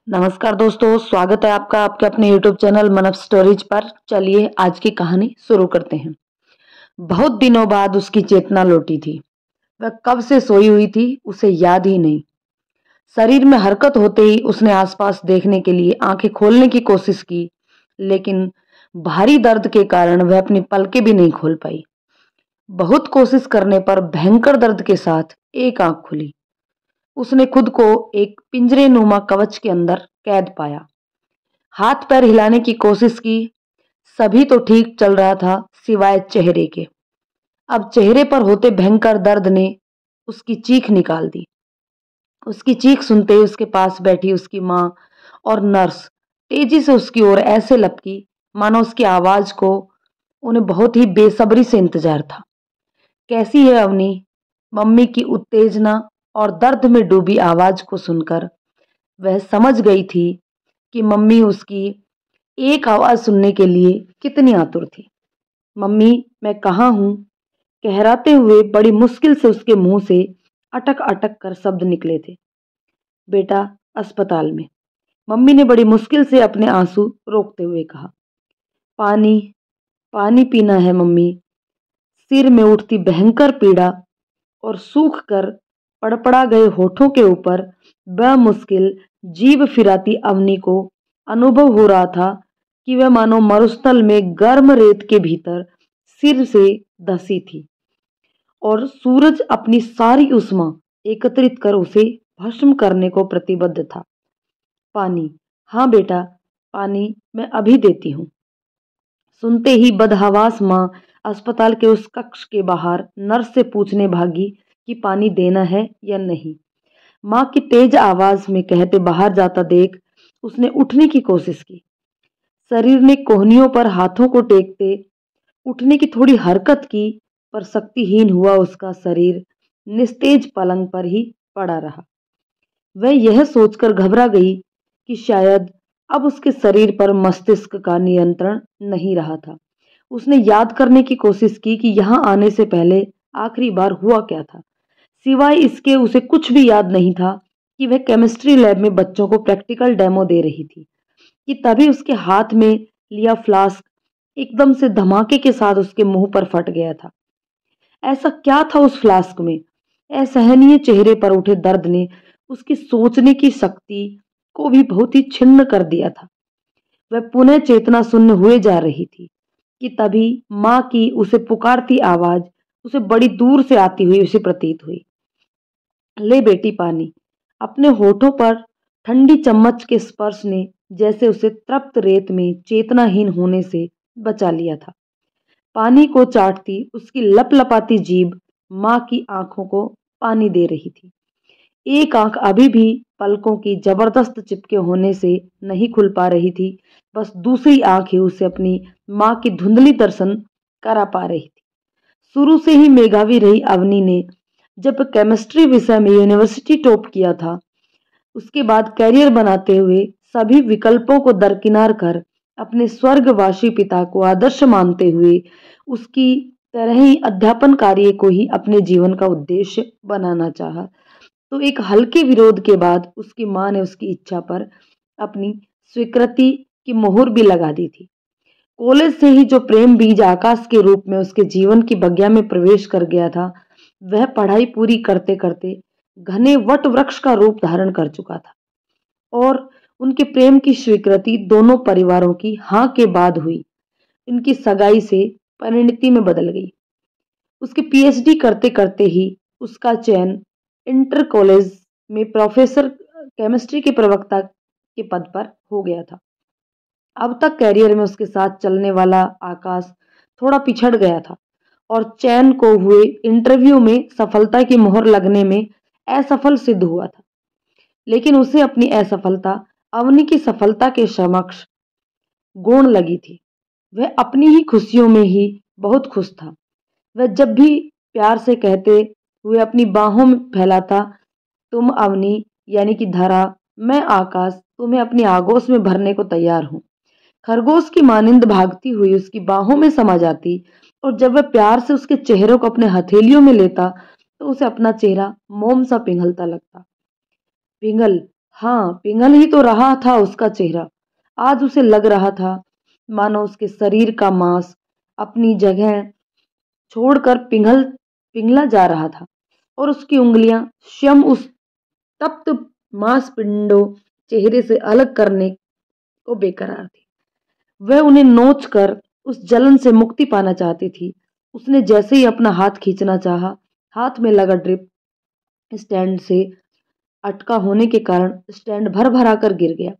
नमस्कार दोस्तों, स्वागत है आपका आपके अपने YouTube चैनल मनफ स्टोरीज पर। चलिए आज की कहानी शुरू करते हैं। बहुत दिनों बाद उसकी चेतना लौटी थी। वह कब से सोई हुई थी उसे याद ही नहीं। शरीर में हरकत होते ही उसने आसपास देखने के लिए आंखें खोलने की कोशिश की, लेकिन भारी दर्द के कारण वह अपनी पलकें भी नहीं खोल पाई। बहुत कोशिश करने पर भयंकर दर्द के साथ एक आंख खुली। उसने खुद को एक पिंजरे नुमा कवच के अंदर कैद पाया। हाथ पैर हिलाने की कोशिश की, सभी तो ठीक चल रहा था सिवाय चेहरे के। अब चेहरे पर होते भयंकर दर्द ने उसकी चीख निकाल दी। उसकी चीख सुनते ही उसके पास बैठी उसकी माँ और नर्स तेजी से उसकी ओर ऐसे लपकी मानो उसकी आवाज को उन्हें बहुत ही बेसब्री से इंतजार था। कैसी है अवनी? मम्मी की उत्तेजना और दर्द में डूबी आवाज को सुनकर वह समझ गई थी कि मम्मी उसकी एक आवाज सुनने के लिए कितनी आतुर थी। मम्मी, मैं कहाँ हूं? कहराते हुए बड़ी मुश्किल से उसके मुंह से अटक अटक कर शब्द निकले थे। बेटा, अस्पताल में। मम्मी ने बड़ी मुश्किल से अपने आंसू रोकते हुए कहा। पानी, पानी पीना है मम्मी। सिर में उठती भयंकर पीड़ा और सूख कर पड़पड़ा गए होठों के ऊपर बमुश्किल जीभ फिराती अवनी को अनुभव हो रहा था कि वह मानो मरुस्थल में गर्म रेत के भीतर सिर से धसी थी और सूरज अपनी सारी उष्मा एकत्रित कर उसे भस्म करने को प्रतिबद्ध था। पानी, हाँ बेटा, पानी मैं अभी देती हूँ। सुनते ही बदहवास माँ अस्पताल के उस कक्ष के बाहर नर्स से पूछने भागी कि पानी देना है या नहीं। माँ की तेज आवाज में कहते बाहर जाता देख उसने उठने की कोशिश की। शरीर ने कोहनियों पर हाथों को टेकते उठने की थोड़ी हरकत की, पर शक्तिहीन हुआ उसका शरीर निस्तेज पलंग पर ही पड़ा रहा। वह यह सोचकर घबरा गई कि शायद अब उसके शरीर पर मस्तिष्क का नियंत्रण नहीं रहा था। उसने याद करने की कोशिश की कि यहाँ आने से पहले आखिरी बार हुआ क्या था। सिवाय इसके उसे कुछ भी याद नहीं था कि वह केमिस्ट्री लैब में बच्चों को प्रैक्टिकल डेमो दे रही थी कि तभी उसके हाथ में लिया फ्लास्क एकदम से धमाके के साथ उसके मुंह पर फट गया था। ऐसा क्या था उस फ्लास्क में? असहनीय चेहरे पर उठे दर्द ने उसकी सोचने की शक्ति को भी बहुत ही छिन्न कर दिया था। वह पुनः चेतना शून्य हुए जा रही थी कि तभी माँ की उसे पुकारती आवाज उसे बड़ी दूर से आती हुई उसे प्रतीत हुई। ले बेटी पानी। अपने होठों पर ठंडी चम्मच के स्पर्श ने जैसे उसे तृप्त रेत में चेतनाहीन होने से बचा लिया था। पानी को चाटती उसकी लपलपाती जीभ माँ की आंखों को पानी दे रही थी। एक आंख अभी भी पलकों की जबरदस्त चिपके होने से नहीं खुल पा रही थी, बस दूसरी आंख ही उसे अपनी माँ की धुंधली दर्शन करा पा रही थी। शुरू से ही मेधावी रही अवनी ने जब केमिस्ट्री विषय में यूनिवर्सिटी टॉप किया था, उसके बाद करियर बनाते हुए सभी विकल्पों को दरकिनार कर अपने स्वर्गवासी पिता को आदर्श मानते हुए उसकी तरह ही अध्यापन कार्य को ही अपने जीवन का उद्देश्य बनाना चाहा। तो एक हल्के विरोध के बाद उसकी माँ ने उसकी इच्छा पर अपनी स्वीकृति की मोहर भी लगा दी थी। कॉलेज से ही जो प्रेम बीज आकाश के रूप में उसके जीवन की बगिया में प्रवेश कर गया था, वह पढ़ाई पूरी करते करते घने वट वृक्ष का रूप धारण कर चुका था और उनके प्रेम की स्वीकृति दोनों परिवारों की हाँ के बाद हुई। इनकी सगाई से परिणति में बदल गई। उसके पीएचडी करते करते ही उसका चयन इंटर कॉलेज में प्रोफेसर केमिस्ट्री के प्रवक्ता के पद पर हो गया था। अब तक करियर में उसके साथ चलने वाला आकाश थोड़ा पिछड़ गया था और चयन को हुए इंटरव्यू में सफलता की मोहर लगने में असफल सिद्ध हुआ था। लेकिन उसे अपनी असफलता अवनी की सफलता के समक्ष गौण लगी थी। वह अपनी ही खुशियों में ही बहुत खुश था। वह जब भी प्यार से कहते हुए अपनी बाहों में फैलाता, तुम अवनी यानी कि धरा, मैं आकाश, तुम्हें अपनी आगोश में भरने को तैयार हूं। खरगोश की मानिंद भागती हुई उसकी बाहों में समा जाती और जब वह प्यार से उसके चेहरे को अपने हथेलियों में लेता तो उसे अपना चेहरा मोम सा पिघलता लगता। पिघल, हाँ, पिघल ही तो रहा था उसका चेहरा। आज उसे लग रहा था मानो उसके शरीर का मांस अपनी जगह छोड़कर पिघला जा रहा था और उसकी उंगलियां स्वयं उस तप्त मांसपिंडों चेहरे से अलग करने को बेकरार थी। वह उन्हें नोच कर उस जलन से मुक्ति पाना चाहती थी। उसने जैसे ही अपना हाथ खींचना चाहा, हाथ में लगा ड्रिप स्टैंड से अटका होने के कारण स्टैंड भर भरा कर गिर गया।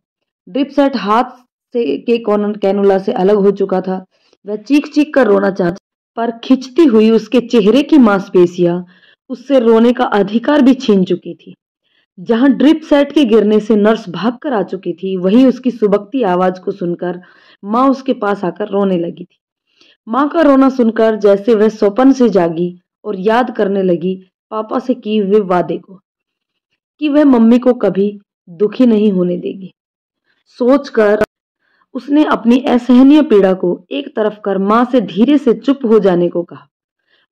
ड्रिप सेट हाथ से के कैनुला से अलग हो चुका था। वह चीख चीख कर रोना चाहती, पर खिंचती हुई उसके चेहरे की मांसपेशियां उससे रोने का अधिकार भी छीन चुकी थी। जहां ड्रिप सेट के गिरने से नर्स भाग कर आ चुकी थी, वहीं उसकी सुबकती आवाज को सुनकर माँ उसके पास आकर रोने लगी थी। माँ का रोना सुनकर जैसे वह स्वप्न से जागी और याद करने लगी पापा से किए हुए वादे को कि वह मम्मी को कभी दुखी नहीं होने देगी। सोचकर उसने अपनी असहनीय पीड़ा को एक तरफ कर माँ से धीरे से चुप हो जाने को कहा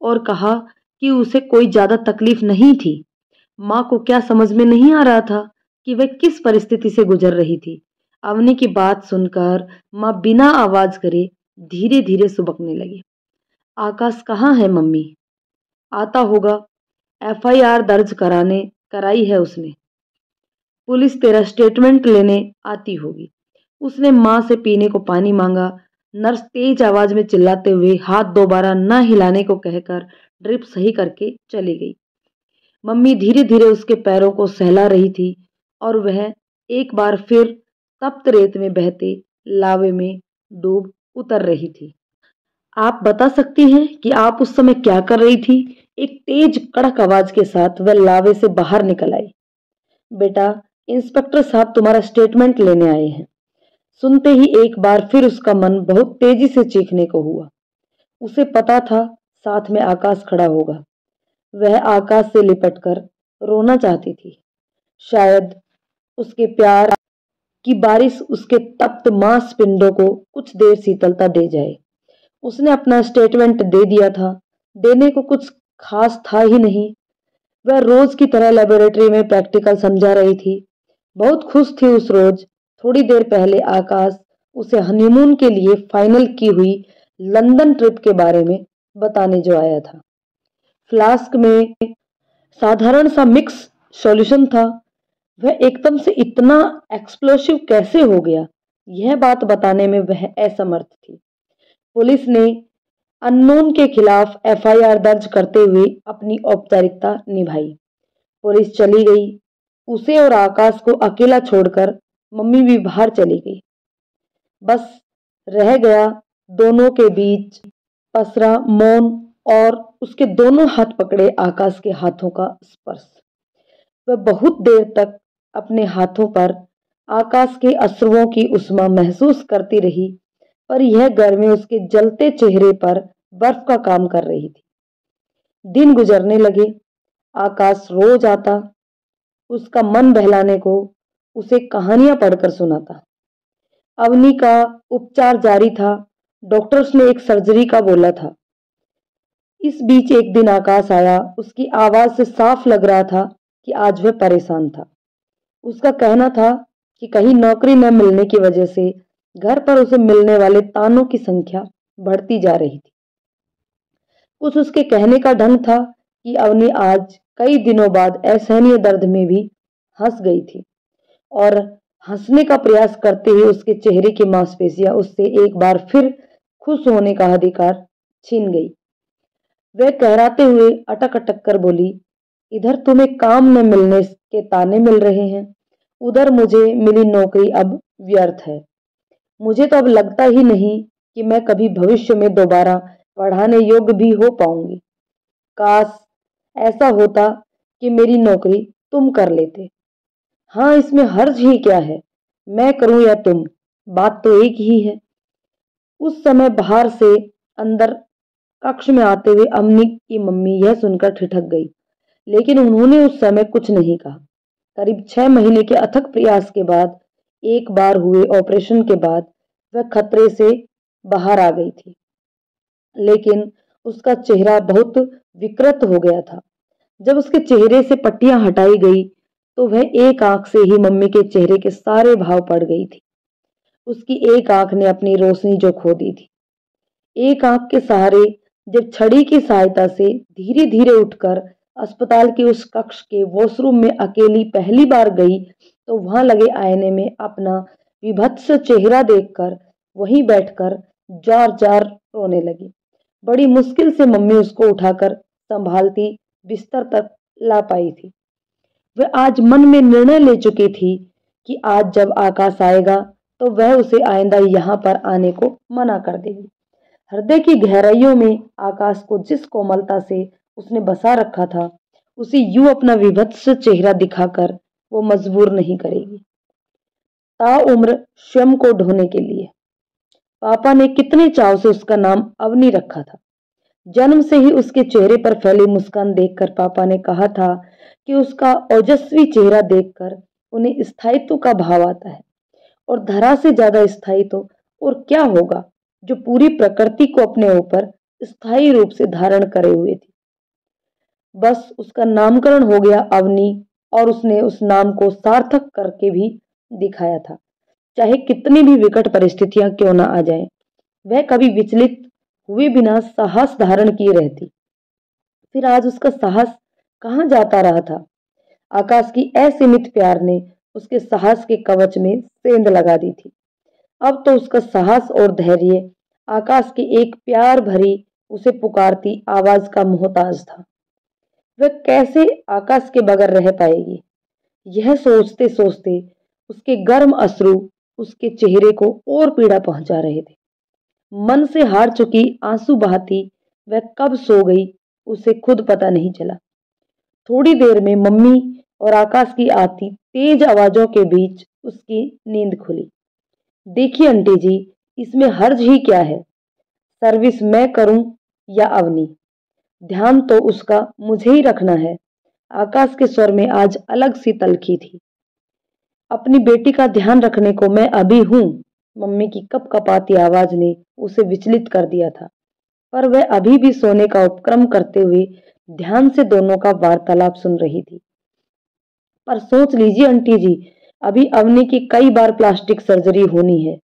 और कहा कि उसे कोई ज्यादा तकलीफ नहीं थी। माँ को क्या समझ में नहीं आ रहा था कि वह किस परिस्थिति से गुजर रही थी। अवनी की बात सुनकर माँ बिना आवाज करे धीरे धीरे सुबकने लगी। आकाश कहाँ है मम्मी? आता होगा, एफआईआर दर्ज कराई है उसने। पुलिस तेरा स्टेटमेंट लेने आती होगी। उसने माँ से पीने को पानी मांगा। नर्स तेज आवाज में चिल्लाते हुए हाथ दोबारा न हिलाने को कहकर ड्रिप सही करके चली गई। मम्मी धीरे धीरे उसके पैरों को सहला रही थी और वह एक बार फिर तप्त रेत में बहते लावे में डूब उतर रही थी। आप बता सकती हैं कि आप उस समय क्या कर रही थी? एक तेज कड़क आवाज के साथ वह लावे से बाहर निकल आई। बेटा, इंस्पेक्टर साहब तुम्हारा स्टेटमेंट लेने आए हैं। सुनते ही एक बार फिर उसका मन बहुत तेजी से चीखने को हुआ। उसे पता था साथ में आकाश खड़ा होगा। वह आकाश से लिपटकर रोना चाहती थी। शायद उसके प्यार की बारिश उसके तप्त मांसपिंडों को कुछ देर शीतलता दे जाए। उसने अपना स्टेटमेंट दे दिया था। देने को कुछ खास था ही नहीं। वह रोज की तरह लेबोरेटरी में प्रैक्टिकल समझा रही थी। बहुत खुश थी उस रोज। थोड़ी देर पहले आकाश उसे हनीमून के लिए फाइनल की हुई लंदन ट्रिप के बारे में बताने जो आया था। फ्लास्क में साधारण सा मिक्स सॉल्यूशन था। वह एकदम से इतना एक्सप्लोसिव कैसे हो गया, यह बात बताने में वह असमर्थ थी। पुलिस ने अननोन के खिलाफ एफआईआर दर्ज करते हुए अपनी औपचारिकता निभाई। पुलिस चली गई। उसे और आकाश को अकेला छोड़कर मम्मी भी बाहर चली गई। बस रह गया दोनों के बीच पसरा मौन और उसके दोनों हाथ पकड़े आकाश के हाथों का स्पर्श। वह बहुत देर तक अपने हाथों पर आकाश के अश्रुओं की उष्मा महसूस करती रही, पर यह गर्मी उसके जलते चेहरे पर बर्फ का काम कर रही थी। दिन गुजरने लगे। आकाश रोज आता, उसका मन बहलाने को उसे कहानियां पढ़कर सुनाता। अवनी का उपचार जारी था। डॉक्टर्स ने एक सर्जरी का बोला था। इस बीच एक दिन आकाश आया। उसकी आवाज से साफ लग रहा था कि आज वह परेशान था। उसका कहना था कि कहीं नौकरी न मिलने की वजह से घर पर उसे मिलने वाले तानों की संख्या बढ़ती जा रही थी। कुछ उसके कहने का ढंग था कि अवनी आज कई दिनों बाद असहनीय दर्द में भी हंस गई थी और हंसने का प्रयास करते ही उसके चेहरे की मांसपेशियां उससे एक बार फिर खुश होने का अधिकार छीन गई। वह कहराते हुए अटक अटक कर बोली, इधर तुम्हें काम न मिलने के ताने मिल रहे हैं, उधर मुझे मिली नौकरी अब व्यर्थ है। मुझे तो अब लगता ही नहीं कि मैं कभी भविष्य में दोबारा पढ़ाने योग्य भी हो पाऊंगी। काश ऐसा होता कि मेरी नौकरी तुम कर लेते। हाँ, इसमें हर्ज ही क्या है, मैं करूं या तुम, बात तो एक ही है। उस समय बाहर से अंदर कक्ष में आते हुए अम्नी की मम्मी यह सुनकर ठिठक गई, लेकिन उन्होंने उस समय कुछ नहीं कहा। करीब 6 महीने के अथक प्रयास के बाद, एक बार हुए ऑपरेशन के बाद वह खतरे से बाहर आ गई थी, लेकिन उसका चेहरा बहुत विकृत हो गया था। जब उसके चेहरे से पट्टियां हटाई गई तो वह एक आंख से ही मम्मी के चेहरे के सारे भाव पड़ गई थी। उसकी एक आंख ने अपनी रोशनी जो खो दी थी। एक आंख के सहारे जब छड़ी की सहायता से धीरे धीरे उठकर अस्पताल के उस कक्ष के वॉशरूम में अकेली पहली बार गई, तो वहां लगे आईने में अपना विभत्स चेहरा देखकर वहीं बैठकर जार जार रोने लगी। बड़ी मुश्किल से मम्मी उसको उठाकर संभालती बिस्तर तक ला पाई थी। वह आज मन में निर्णय ले चुकी थी कि आज जब आकाश आएगा तो वह उसे आइंदा यहाँ पर आने को मना कर देगी। हृदय की गहराइयों में आकाश को जिस कोमलता से उसने बसा रखा था, उसे यूं अपना विभत्स चेहरा दिखाकर वो मजबूर नहीं करेगी। ताउम्र स्वयं को ढोने के लिए पापा ने कितने चाव से उसका नाम अवनी रखा था। जन्म से ही उसके चेहरे पर फैली मुस्कान देखकर पापा ने कहा था कि उसका ओजस्वी चेहरा देखकर उन्हें स्थायित्व का भाव आता है, और धरा से ज्यादा स्थायित्व और क्या होगा जो पूरी प्रकृति को अपने ऊपर स्थायी रूप से धारण करे हुए थी। बस उसका नामकरण हो गया अवनी, और उसने उस नाम को सार्थक करके भी दिखाया था, चाहे कितनी भी विकट परिस्थितियां क्यों ना आ जाएं। वह कभी विचलित हुए बिना साहस धारण किए रहती। फिर आज उसका साहस कहाँ जाता रहा था। आकाश की असीमित प्यार ने उसके साहस के कवच में सेंध लगा दी थी। अब तो उसका साहस और धैर्य आकाश की एक प्यार भरी उसे पुकारती आवाज का मोहताज था। वह कैसे आकाश के बगैर रह पाएगी, यह सोचते सोचते उसके गर्म अश्रु उसके चेहरे को और पीड़ा पहुंचा रहे थे। मन से हार चुकी आंसू बहाती वह कब सो गई उसे खुद पता नहीं चला। थोड़ी देर में मम्मी और आकाश की आती तेज आवाजों के बीच उसकी नींद खुली। देखिए आंटी जी, इसमें हर्ज ही क्या है, सर्विस मैं करूं या अवनी, ध्यान तो उसका मुझे ही रखना है। आकाश के स्वर में आज अलग सी तलखी थी। अपनी बेटी का ध्यान रखने को मैं अभी हूं, मम्मी की कपकपाती आवाज ने उसे विचलित कर दिया था, पर वह अभी भी सोने का उपक्रम करते हुए ध्यान से दोनों का वार्तालाप सुन रही थी। पर सोच लीजिए आंटी जी, अभी अवनी की कई बार प्लास्टिक सर्जरी होनी है,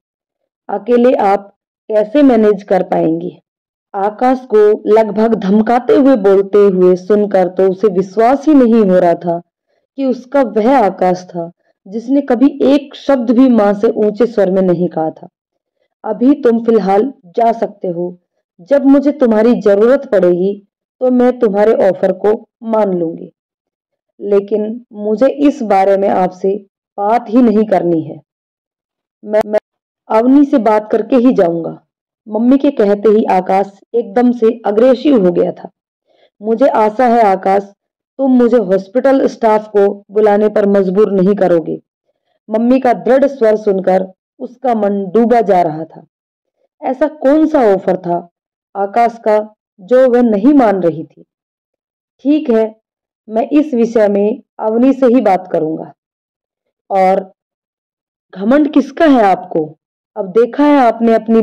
अकेले आप कैसे मैनेज कर पाएंगी। आकाश को लगभग धमकाते हुए बोलते हुए सुनकर तो उसे विश्वास ही नहीं हो रहा था कि उसका वह आकाश था जिसने कभी एक शब्द भी मां से ऊंचे स्वर में नहीं कहा था। अभी तुम फिलहाल जा सकते हो, जब मुझे तुम्हारी जरूरत पड़ेगी तो मैं तुम्हारे ऑफर को मान लूंगी, लेकिन मुझे इस बारे में आपसे बात ही नहीं करनी है। मैं अवनी से बात करके ही जाऊंगा। मम्मी के कहते ही आकाश एकदम से अग्रेसिव हो गया था। मुझे आशा है आकाश, तुम मुझे हॉस्पिटल स्टाफ को बुलाने पर मजबूर नहीं करोगे। मम्मी का दृढ़ स्वर सुनकर उसका मन डूबा जा रहा था। ऐसा कौन सा ऑफर था आकाश का जो वह नहीं मान रही थी। ठीक है, मैं इस विषय में अवनी से ही बात करूंगा। और घमंड किसका है आपको, अब देखा है आपने अपनी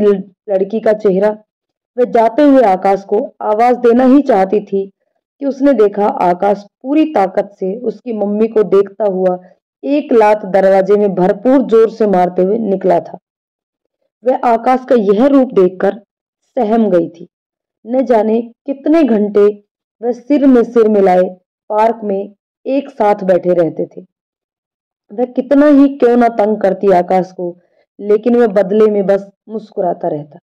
लड़की का चेहरा। वह जाते हुए आकाश को आवाज देना ही चाहती थी कि उसने देखा आकाश पूरी ताकत से उसकी मम्मी को देखता हुआ एक लात दरवाजे में भरपूर जोर से मारते हुए निकला था। वह आकाश का यह रूप देखकर सहम गई थी। न जाने कितने घंटे वह सिर में सिर मिलाए पार्क में एक साथ बैठे रहते थे। वह कितना ही क्यों ना तंग करती आकाश को, लेकिन वह बदले में बस मुस्कुराता रहता।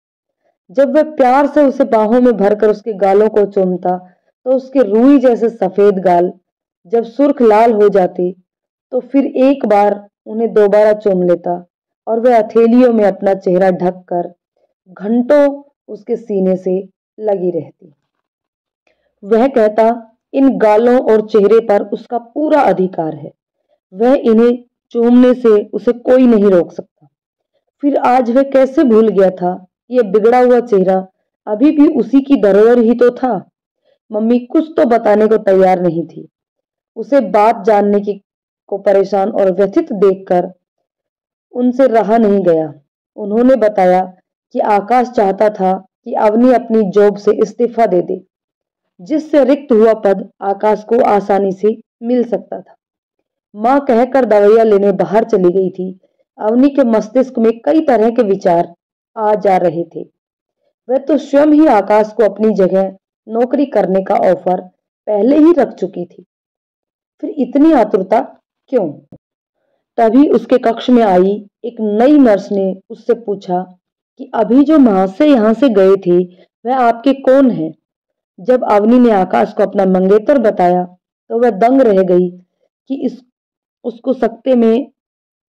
जब वह प्यार से उसे बाहों में भरकर उसके गालों को चूमता, तो उसके रूई जैसे सफेद गाल जब सुर्ख लाल हो जाते, तो फिर एक बार उन्हें दोबारा चूम लेता और वह हथेलियों में अपना चेहरा ढककर घंटों उसके सीने से लगी रहती। वह कहता, इन गालों और चेहरे पर उसका पूरा अधिकार है, वह इन्हें चूमने से उसे कोई नहीं रोक सकता। फिर आज वह कैसे भूल गया था कि यह बिगड़ा हुआ चेहरा अभी भी उसी की धरोहर ही तो था। मम्मी कुछ तो बताने को तैयार नहीं थी। उसे बात जानने की को परेशान और व्यथित देखकर उनसे रहा नहीं गया। उन्होंने बताया कि आकाश चाहता था कि अवनी अपनी जॉब से इस्तीफा दे दे, जिससे रिक्त हुआ पद आकाश को आसानी से मिल सकता था। माँ कहकर दवाइयाँ लेने बाहर चली गई थी। अवनी के मस्तिष्क में कई तरह के विचार आ जा रहे थे। वह तो स्वयं ही आकाश को अपनी जगह नौकरी करने का ऑफर पहले ही रख चुकी थी, फिर इतनी आतुरता क्यों? तभी उसके कक्ष में आई एक नई नर्स ने उससे पूछा कि अभी जो महाशय यहाँ से गए थे वह आपके कौन है? जब अवनी ने आकाश को अपना मंगेतर बताया तो वह दंग रह गई कि इस उसको सकते में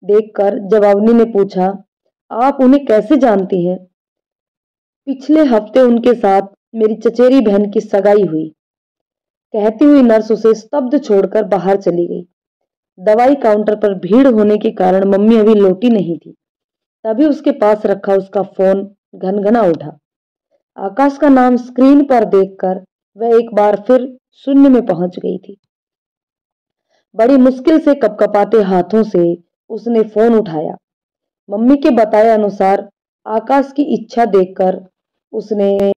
देखकर जब अवनी ने पूछा, आप उन्हें कैसे जानती हैं? पिछले हफ्ते उनके साथ मेरी चचेरी बहन की सगाई हुई। कहती हुई नर्स उसे स्तब्ध छोड़कर बाहर चली गई। दवाई काउंटर पर भीड़ होने के कारण मम्मी अभी लौटी नहीं थी। तभी उसके पास रखा उसका फोन घनघना उठा। आकाश का नाम स्क्रीन पर देखकर वह एक बार फिर शून्य में पहुंच गई थी। बड़ी मुश्किल से कपकपाते हाथों से उसने फोन उठाया। मम्मी के बताए अनुसार आकाश की इच्छा देखकर उसने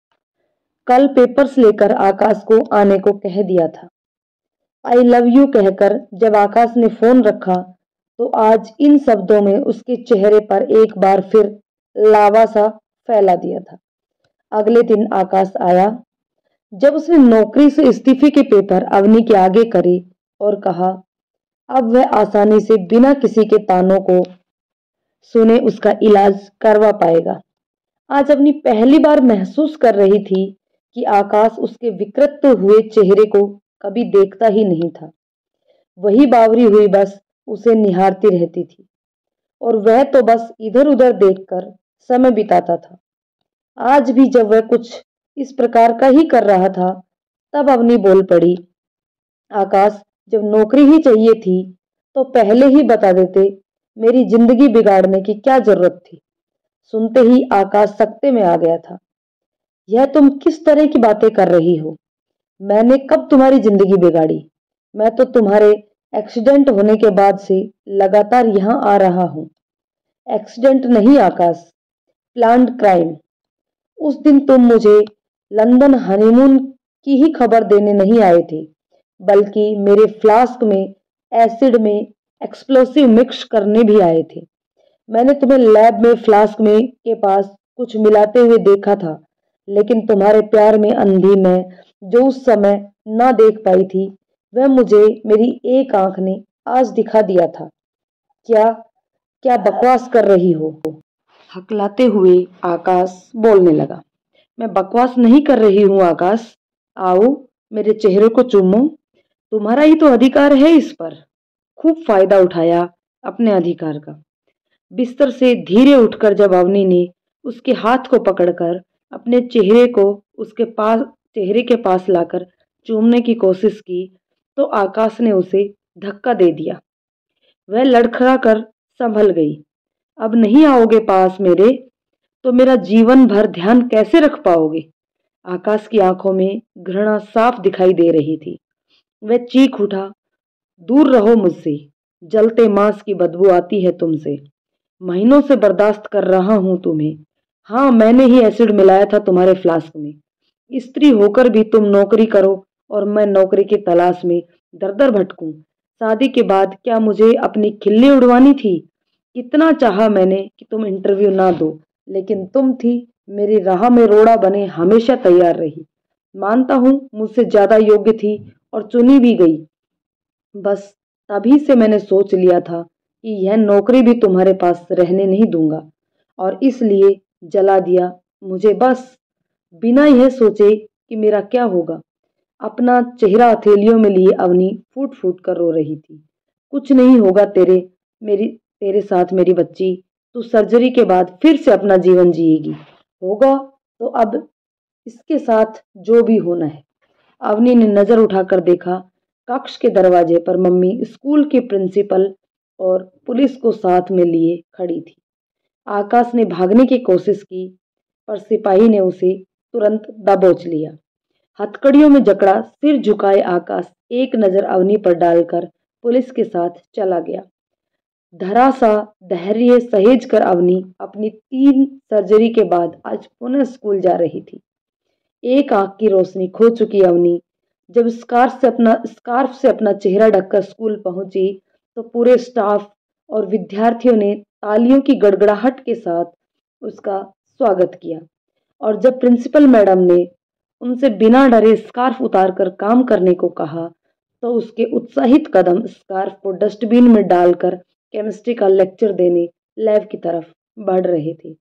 कल पेपर्स लेकर आकाश को आने को कह दिया था। आई लव यू कहकर जब आकाश ने फोन रखा तो आज इन शब्दों में उसके चेहरे पर एक बार फिर लावा सा फैला दिया था। अगले दिन आकाश आया जब उसने नौकरी से इस्तीफे के पेपर अवनी के आगे करे और कहा अब वह आसानी से बिना किसी के तानों को सुने उसका इलाज करवा पाएगा। आज अपनी पहली बार महसूस कर रही थी कि आकाश उसके विकृत हुए चेहरे को कभी देखता ही नहीं था। वही बावरी हुई बस उसे निहारती रहती थी और वह तो बस इधर उधर देखकर समय बिताता था। आज भी जब वह कुछ इस प्रकार का ही कर रहा था तब अवनी बोल पड़ी, आकाश जब नौकरी ही चाहिए थी तो पहले ही बता देते, मेरी जिंदगी बिगाड़ने की क्या जरूरत थी? सुनते ही आकाश सकते में आ गया था। यह तुम किस तरह की बातें कर रही हो? मैंने कब तुम्हारी जिंदगी बिगाड़ी? मैं तो तुम्हारे एक्सीडेंट होने के बाद से लगातार यहाँ आ रहा हूँ। एक्सीडेंट नहीं आकाश, प्लान्ड क्राइम। उस दिन तुम मुझे लंदन हनीमून की ही खबर देने नहीं आए थे, बल्कि मेरे फ्लास्क में एसिड में एक्सप्लोसिव मिक्स करने भी आए थे। मैंने तुम्हें लैब में फ्लास्क में के पास कुछ मिलाते हुए देखा था, लेकिन तुम्हारे प्यार में अंधी मैं जो उस समय ना देख पाई थी वह मुझे मेरी एक आंख ने आज दिखा दिया था। क्या क्या बकवास कर रही हो? हकलाते हुए आकाश बोलने लगा। मैं बकवास नहीं कर रही हूँ आकाश, आओ मेरे चेहरे को चूमो, तुम्हारा ही तो अधिकार है इस पर। खूब फायदा उठाया अपने अधिकार का। बिस्तर से धीरे उठकर जब अवनी ने उसके हाथ को पकड़कर अपने चेहरे के पास लाकर चूमने की कोशिश की तो आकाश ने उसे धक्का दे दिया। वह लड़खड़ा कर संभल गई। अब नहीं आओगे पास मेरे तो मेरा जीवन भर ध्यान कैसे रख पाओगे? आकाश की आंखों में घृणा साफ दिखाई दे रही थी। वह चीख उठा, दूर रहो मुझसे, जलते मांस की बदबू आती है तुमसे। महीनों से बर्दाश्त कर रहा हूं तुम्हें। हाँ, मैंने ही एसिड मिलाया था तुम्हारे फ्लास्क में। स्त्री होकर भी तुम नौकरी करो और मैं नौकरी की तलाश में दर दर भटकूं। शादी के बाद क्या मुझे अपनी खिल्ली उड़वानी थी? कितना चाहा मैंने कि तुम इंटरव्यू ना दो, लेकिन तुम थी मेरी राह में रोड़ा बने हमेशा तैयार रही। मानता हूं मुझसे ज्यादा योग्य थी और चुनी भी गई। बस तभी से मैंने सोच लिया था कि यह नौकरी भी तुम्हारे पास रहने नहीं दूंगा और इसलिए जला दिया मुझे, बस बिना यह सोचे कि मेरा क्या होगा। अपना चेहरा हथेलियों में लिए अवनी फूट फूट कर रो रही थी। कुछ नहीं होगा तेरे साथ मेरी बच्ची, तू सर्जरी के बाद फिर से अपना जीवन जिएगी। होगा तो अब इसके साथ जो भी होना है। अवनी ने नजर उठाकर देखा, कक्ष के दरवाजे पर मम्मी स्कूल के प्रिंसिपल और पुलिस को साथ में लिए खड़ी थी। आकाश ने भागने की कोशिश की पर सिपाही ने उसे तुरंत दबोच लिया। हथकड़ियों में जकड़ा सिर झुकाए आकाश एक नजर अवनी पर डालकर पुलिस के साथ चला गया। धरा सा धैर्य सहेज कर अवनी अपनी 3 सर्जरी के बाद आज पुनः स्कूल जा रही थी। एक आंख की रोशनी खो चुकी अवनी जब स्कार्फ से अपना चेहरा ढककर स्कूल पहुंची तो पूरे स्टाफ और विद्यार्थियों ने तालियों की गड़गड़ाहट के साथ उसका स्वागत किया। और जब प्रिंसिपल मैडम ने उनसे बिना डरे स्कार्फ उतारकर काम करने को कहा, तो उसके उत्साहित कदम स्कार्फ को डस्टबिन में डालकर केमिस्ट्री का लेक्चर देने लैब की तरफ बढ़ रहे थे।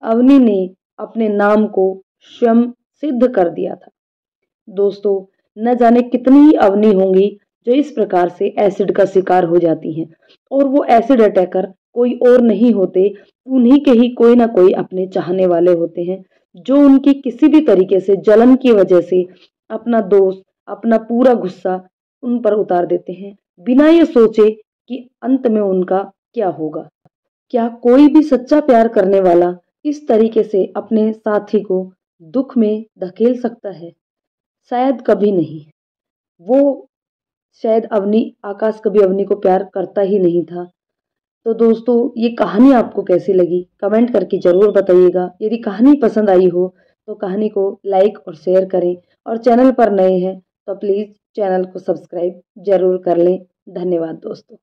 अवनी ने अपने नाम को स्वयं सिद्ध कर दिया था। दोस्तों, न जाने कितनी ही अवनी होंगी जो इस प्रकार से एसिड का शिकार हो जाती हैं, और वो एसिड अटैकर कोई और नहीं होते, उन्हीं के ही कोई ना कोई अपने चाहने वाले होते हैं, जो उनकी किसी भी तरीके से जलन की वजह से अपना दोष, अपना पूरा गुस्सा उन पर उतार देते हैं, बिना ये सोचे कि अंत में उनका क्या होगा। क्या कोई भी सच्चा प्यार करने वाला इस तरीके से अपने साथी को दुख में धकेल सकता है? शायद कभी नहीं। वो शायद अवनी आकाश कभी अवनी को प्यार करता ही नहीं था। तो दोस्तों, ये कहानी आपको कैसी लगी कमेंट करके जरूर बताइएगा। यदि कहानी पसंद आई हो तो कहानी को लाइक और शेयर करें, और चैनल पर नए हैं तो प्लीज़ चैनल को सब्सक्राइब जरूर कर लें। धन्यवाद दोस्तों।